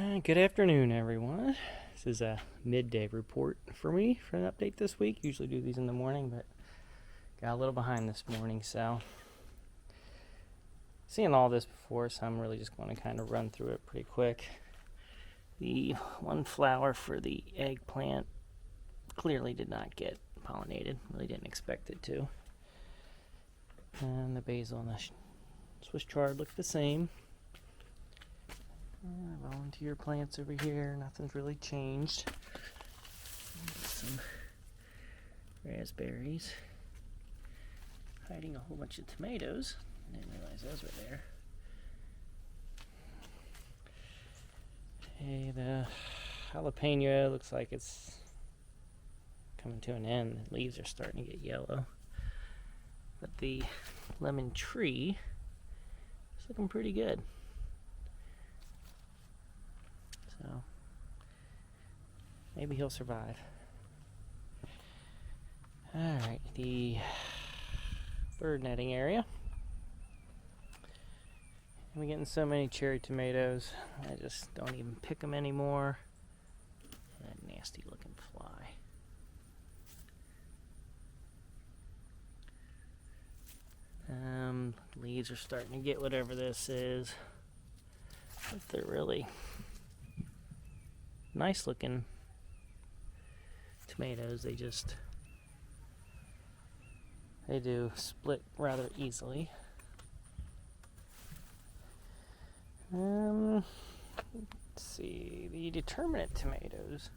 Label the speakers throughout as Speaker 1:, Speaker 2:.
Speaker 1: Good afternoon, everyone. This is a midday report for me for an update this week. Usually do these in the morning, but got a little behind this morning, so seeing all this before, so I'm really just going to kind of run through it pretty quick. The one flower for the eggplant clearly did not get pollinated. Really didn't expect it to. And the basil and the Swiss chard look the same. Volunteer plants over here, nothing's really changed. Some raspberries. Hiding a whole bunch of tomatoes. I didn't realize those were there. Okay, the jalapeno looks like it's coming to an end. The leaves are starting to get yellow. But the lemon tree is looking pretty good. So maybe he'll survive. Alright, the bird netting area. We're getting so many cherry tomatoes, I just don't even pick them anymore. That nasty looking fly. Leaves are starting to get whatever this is. But they're really nice looking tomatoes. They do split rather easily. Let's see, the determinate tomatoes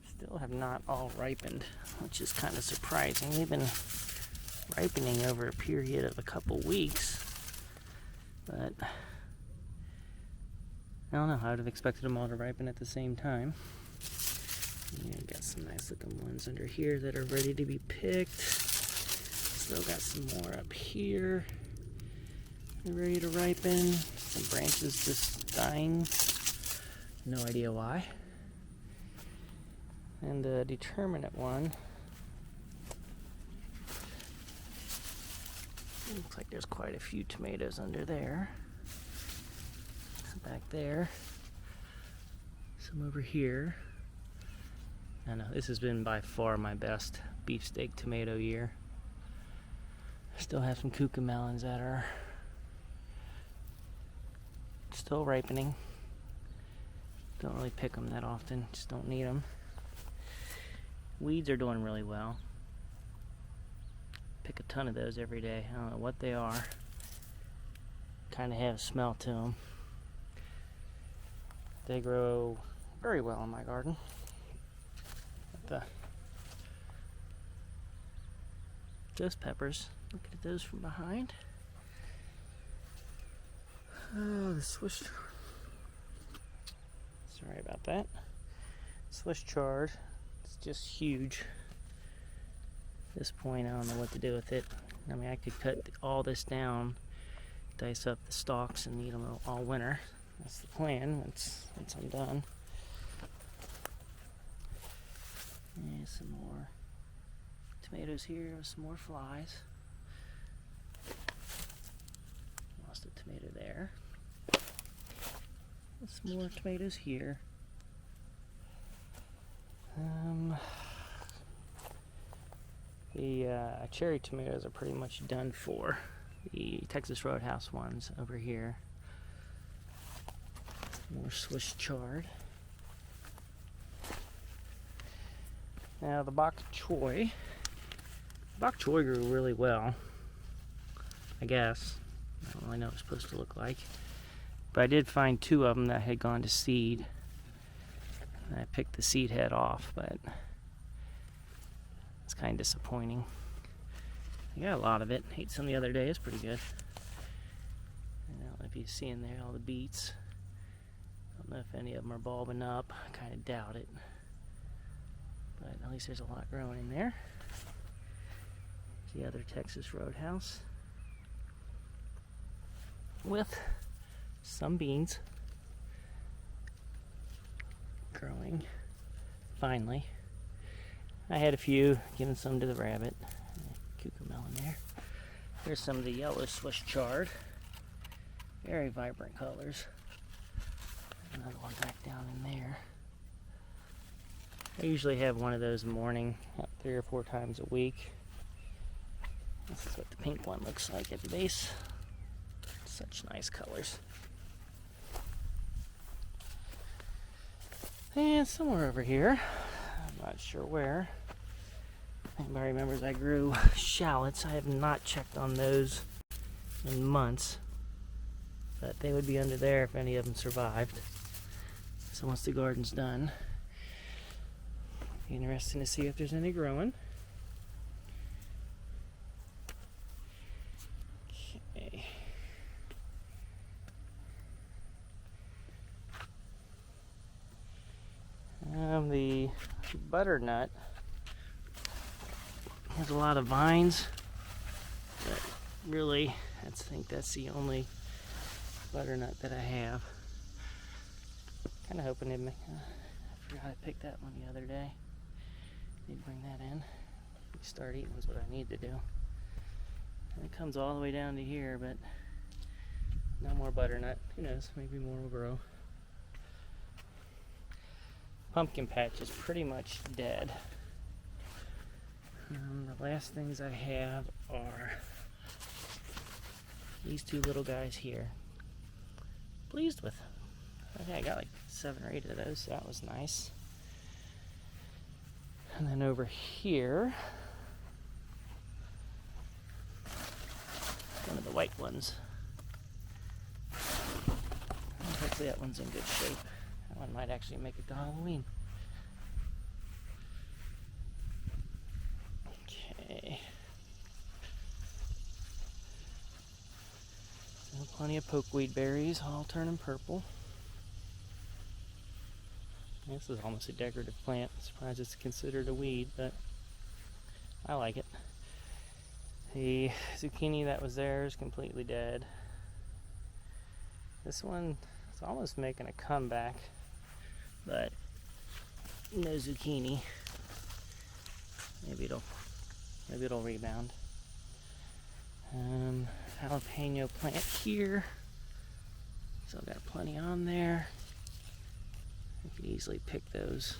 Speaker 1: still have not all ripened, which is kind of surprising. They've been ripening over a period of a couple weeks, but I don't know, I would have expected them all to ripen at the same time. Yeah, got some nice looking ones under here that are ready to be picked. Still got some more up here. They're ready to ripen. Some branches just dying. No idea why. And the determinate one. Looks like there's quite a few tomatoes under there. Some back there. Some over here. I know this has been by far my best beefsteak tomato year. Still have some cucamelons that are still ripening. Don't really pick them that often, just don't need them. Weeds are doing really well. Pick a ton of those every day. I don't know what they are. Kind of have a smell to them. They grow very well in my garden. The ghost peppers. Look at those from behind. Oh, the Swiss. Sorry about that. Swiss chard. It's just huge. At this point, I don't know what to do with it. I mean, I could cut all this down, dice up the stalks, and eat them all winter. That's the plan once I'm done. And some more tomatoes here with some more flies. Lost a tomato there. Some more tomatoes here. The cherry tomatoes are pretty much done for. The Texas Roadhouse ones over here. More Swiss chard. Now the bok choy. Bok choy grew really well, I guess. I don't really know what it's supposed to look like. But I did find two of them that had gone to seed. And I picked the seed head off, but it's kind of disappointing. I got a lot of it. Ate some the other day. It's pretty good. I don't know if you see in there all the beets. I don't know if any of them are bulbing up. I kind of doubt it. But at least there's a lot growing in there. The other Texas Roadhouse with some beans growing finally. I had a few, given some to the rabbit. Cucamelon there. Here's some of the yellow Swiss chard. Very vibrant colors. Another one back down in there. I usually have one of those morning, about 3 or 4 times a week. This is what the pink one looks like at the base. Such nice colors. And somewhere over here, I'm not sure where. Anybody remembers I grew shallots. I have not checked on those in months, but they would be under there if any of them survived. So once the garden's done, be interesting to see if there's any growing. Okay. The butternut has a lot of vines, but really, I think that's the only butternut that I have. Kind of hoping I forgot I picked that one the other day. Need to bring that in. Start eating is what I need to do. And it comes all the way down to here, but no more butternut. Who knows? Maybe more will grow. Pumpkin patch is pretty much dead. The last things I have are these 2 little guys here. Pleased with. Okay, I got like 7 or 8 of those, so that was nice. And then over here, one of the white ones. Hopefully that one's in good shape. That one might actually make it to Halloween. Okay. So plenty of pokeweed berries, all turning purple. This is almost a decorative plant. I'm surprised it's considered a weed, but I like it. The zucchini that was there is completely dead. This one is almost making a comeback, but no zucchini. Maybe it'll rebound. Jalapeno plant here. So I've got plenty on there. You can easily pick those.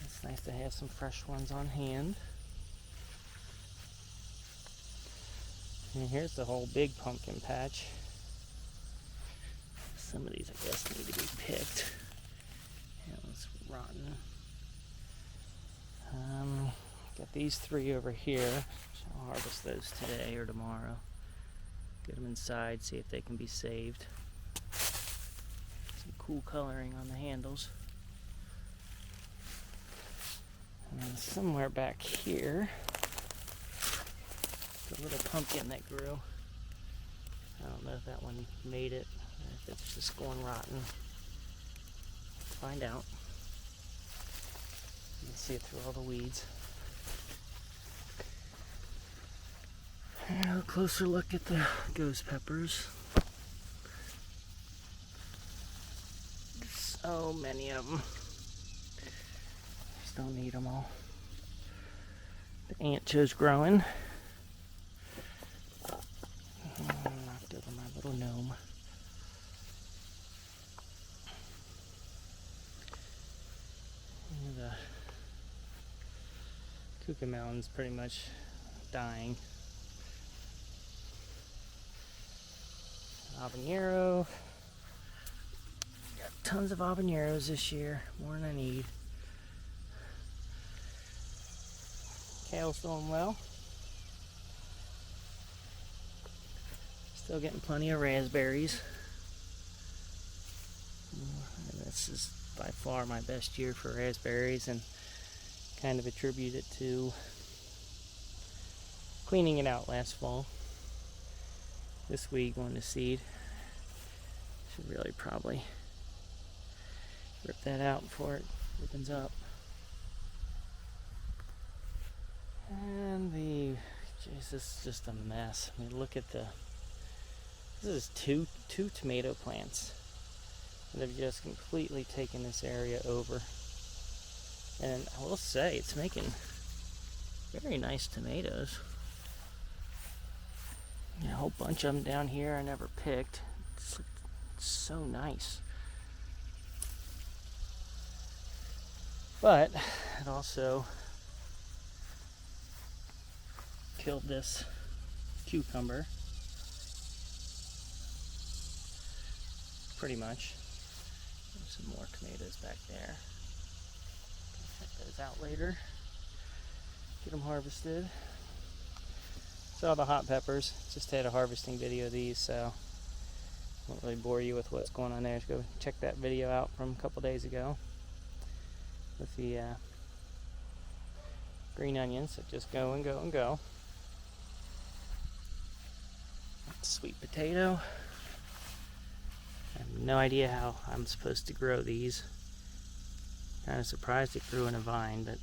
Speaker 1: It's nice to have some fresh ones on hand. And here's the whole big pumpkin patch. Some of these I guess need to be picked. That one's rotten. Got these 3 over here. I'll harvest those today or tomorrow. Get them inside, see if they can be saved. Some cool coloring on the handles. And then somewhere back here, the little pumpkin that grew. I don't know if that one made it or if it's just going rotten. Let's find out. You can see it through all the weeds. And a closer look at the ghost peppers. So many of them. Just don't need them all. The ancho's growing. Knocked over my little gnome. And the cucamelon's pretty much dying. Habanero. Got tons of habaneros this year, more than I need. Kale's doing well. Still getting plenty of raspberries. And this is by far my best year for raspberries, and kind of attribute it to cleaning it out last fall. This week going to seed. Should really probably rip that out before it opens up. And jeez, this is just a mess. I mean, look at this is two tomato plants that have just completely taken this area over. And I will say, it's making very nice tomatoes. A whole bunch of them down here I never picked. It's looks so nice. But it also killed this cucumber pretty much. There's some more tomatoes back there. Check those out later. Get them harvested. So the hot peppers, just had a harvesting video of these, so I won't really bore you with what's going on there. Just go check that video out from a couple days ago with the green onions that just go and go and go. Sweet potato. I have no idea how I'm supposed to grow these. Kind of surprised it grew in a vine, but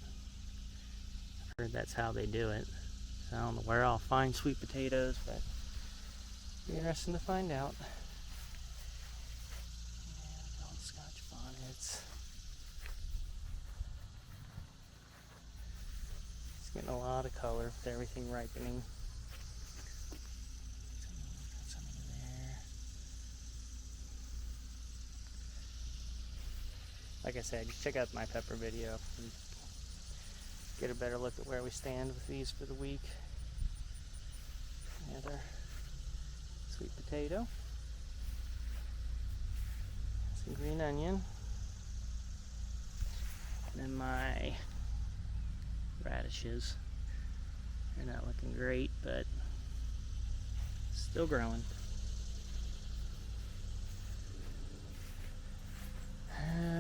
Speaker 1: I've heard that's how they do it. So I don't know where I'll find sweet potatoes, but it'll be interesting to find out. And Scotch bonnets. It's getting a lot of color with everything ripening. Like I said, just check out my pepper video and get a better look at where we stand with these for the week. Another sweet potato, some green onion, and then my radishes. They're not looking great, but still growing.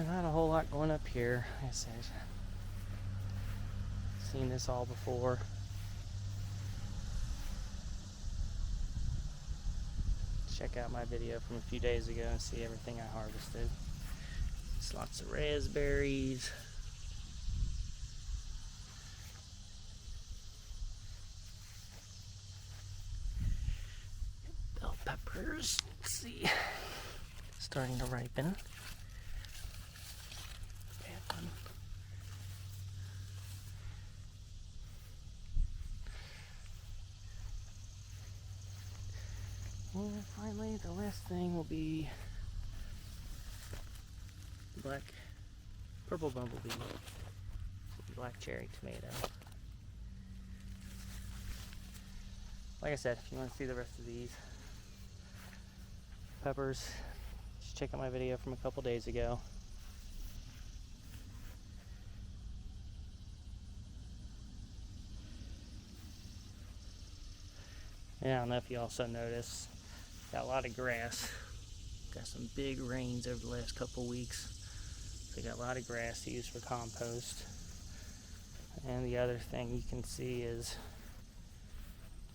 Speaker 1: Not a whole lot going up here. Like I said, seen this all before. Check out my video from a few days ago and see everything I harvested. Just lots of raspberries. Bell peppers. Let's see. Starting to ripen. And finally, the last thing will be the purple bumblebee, black cherry tomato. Like I said, if you want to see the rest of these peppers, just check out my video from a couple days ago. And I don't know if you also noticed, got a lot of grass. Got some big rains over the last couple weeks. So got a lot of grass to use for compost. And the other thing you can see is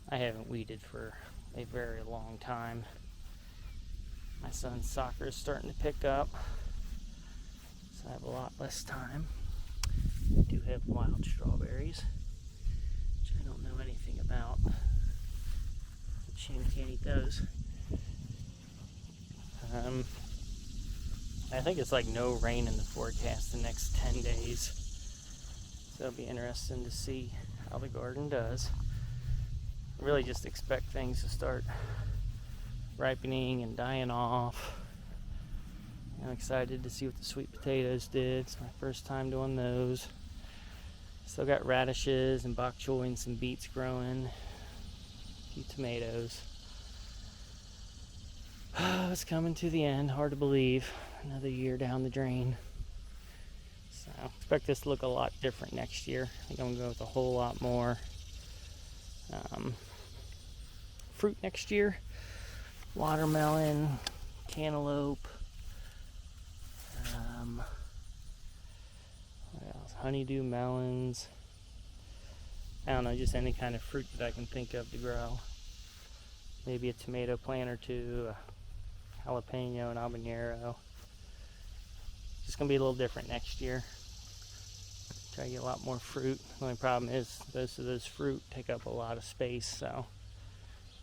Speaker 1: I haven't weeded for a very long time. My son's soccer is starting to pick up, so I have a lot less time. I do have wild strawberries, which I don't know anything about. Shame you can't eat those. I think it's like no rain in the forecast the next 10 days. So it'll be interesting to see how the garden does. I really just expect things to start ripening and dying off. I'm excited to see what the sweet potatoes did. It's my first time doing those. Still got radishes and bok choy and some beets growing. A few tomatoes. It's coming to the end. Hard to believe. Another year down the drain. So I expect this to look a lot different next year. I think I'm going to go with a whole lot more fruit next year. Watermelon, cantaloupe, what else? Honeydew melons. I don't know, just any kind of fruit that I can think of to grow. Maybe a tomato plant or two, a jalapeno, an habanero. Just gonna be a little different next year. Try to get a lot more fruit. The only problem is most of those fruit take up a lot of space, so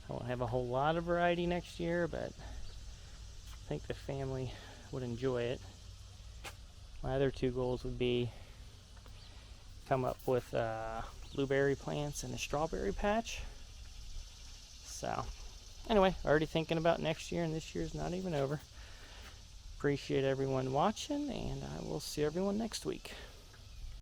Speaker 1: I won't have a whole lot of variety next year, but I think the family would enjoy it. My other two goals would be come up with blueberry plants and a strawberry patch. So anyway, already thinking about next year, and this year's not even over. appreciate everyone watching, and I will see everyone next week.